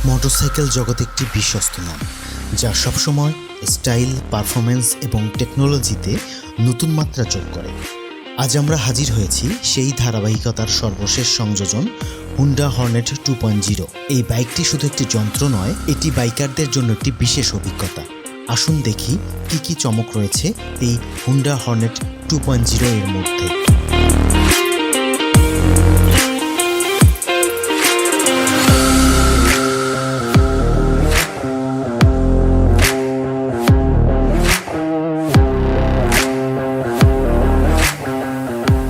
Motorcycle জগতে একটি বিশ্বস্ত নাম, যা সবসময় স্টাইল, পারফরম্যান্স এবং টেকনোলজিতে নতুন মাত্রা যোগ করে। আজ আমরা হাজির হয়েছি সেই ধারাবাহিকতার সর্বশেষ সংযোজন হুন্ডা হর্নেট 2.0। এই বাইকটি শুধু একটি যন্ত্র নয়, এটি বাইকারদের জন্য একটি বিশেষ অভিজ্ঞতা। আসুন দেখি কি কি চমক রয়েছে এই হুন্ডা হর্নেট 2.0 এর মধ্যে।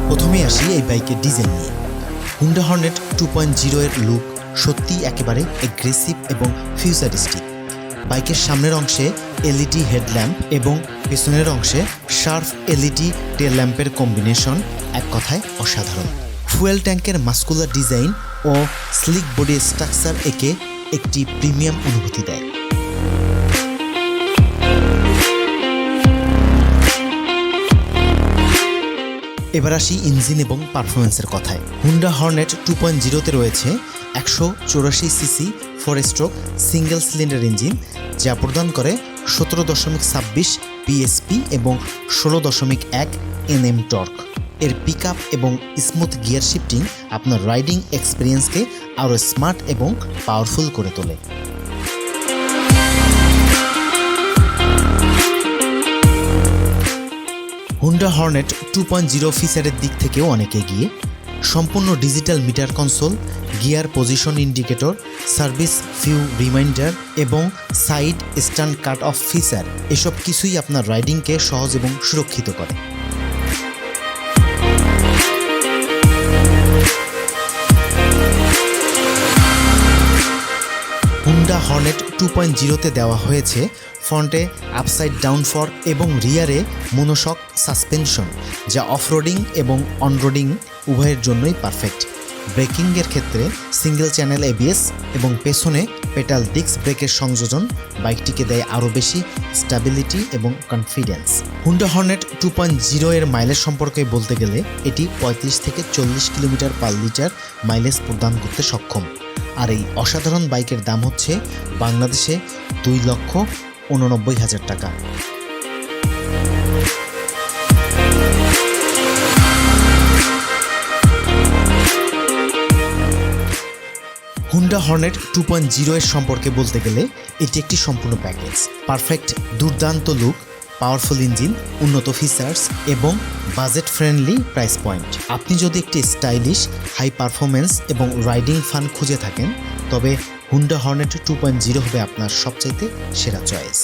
প্রথমে আসি এই বাইকের ডিজাইন নিয়ে। হুন্ডা হর্নেট 2.0 এর লুক সত্যিই একেবারে এগ্রেসিভ এবং ফিউচারিস্টিক। বাইকের সামনের অংশে এলইডি হেডল্যাম্প এবং পেছনের অংশে শার্প এলইডি টেল ল্যাম্পের কম্বিনেশন এক কথায় অসাধারণ। ফুয়েল ট্যাঙ্কের মাস্কুলার ডিজাইন ও স্লিক বডি স্ট্রাকচার একে একটি প্রিমিয়াম অনুভূতি দেয়। এবার আসি ইঞ্জিন এবং পারফরমেন্সের কথায়। হুন্ডা হর্নেট 2.0-তে রয়েছে 184 CC 4 stroke single cylinder engine, যা প্রদান করে 17.26 পিএসপি এবং 16.1 এনএম টর্ক। এর পিকআপ এবং স্মুথ গিয়ার শিফটিং আপনার রাইডিং এক্সপিরিয়েন্সকে আরও স্মার্ট এবং পাওয়ারফুল করে তোলে। হুন্ডা হর্নেট 2.0 ফিচারের দিক থেকেও অনেক এগিয়ে। সম্পূর্ণ digital meter console, gear position indicator, service view reminder এবং side stand cut off feature, এসব কিছুই আপনার রাইডিংকে সহজ এবং সুরক্ষিত করে। হুন্ডা হর্নেট 2.0-তে দেওয়া হয়েছে ফ্রন্টে আপসাইড ডাউন ফর্ক এবং রিয়ারে মনোশক সাসপেনশন, যা অফরোডিং এবং অনরোডিং উভয়ের জন্যই পারফেক্ট। ব্রেকিংয়ের ক্ষেত্রে সিঙ্গেল চ্যানেল এবিএস এবং পেছনে পেটাল ডিস্ক ব্রেকের সংযোজন বাইকটিকে দেয় আরও বেশি স্ট্যাবিলিটি এবং কনফিডেন্স। হুন্ডা হর্নেট 2.0 এর মাইলেজ সম্পর্কে বলতে গেলে এটি 35 থেকে 40 কিলোমিটার পার লিটার মাইলেজ প্রদান করতে সক্ষম। আর এই অসাধারণ বাইকের দাম হচ্ছে বাংলাদেশে 2,89,000 টাকা। হুন্ডা হর্নেট 2.0 এর সম্পর্কে বলতে গেলে এটি একটি সম্পূর্ণ প্যাকেজ। পারফেক্ট দুর্দান্ত লুক, পাওয়ারফুল ইঞ্জিন, উন্নত ফিচার্স এবং বাজেট ফ্রেন্ডলি প্রাইস পয়েন্ট। আপনি যদি একটি স্টাইলিশ, হাই পারফরমেন্স এবং রাইডিং ফান খুঁজে থাকেন, তবে হুন্ডা হর্নেট 2.0 হবে আপনার সবচাইতে সেরা চয়েস।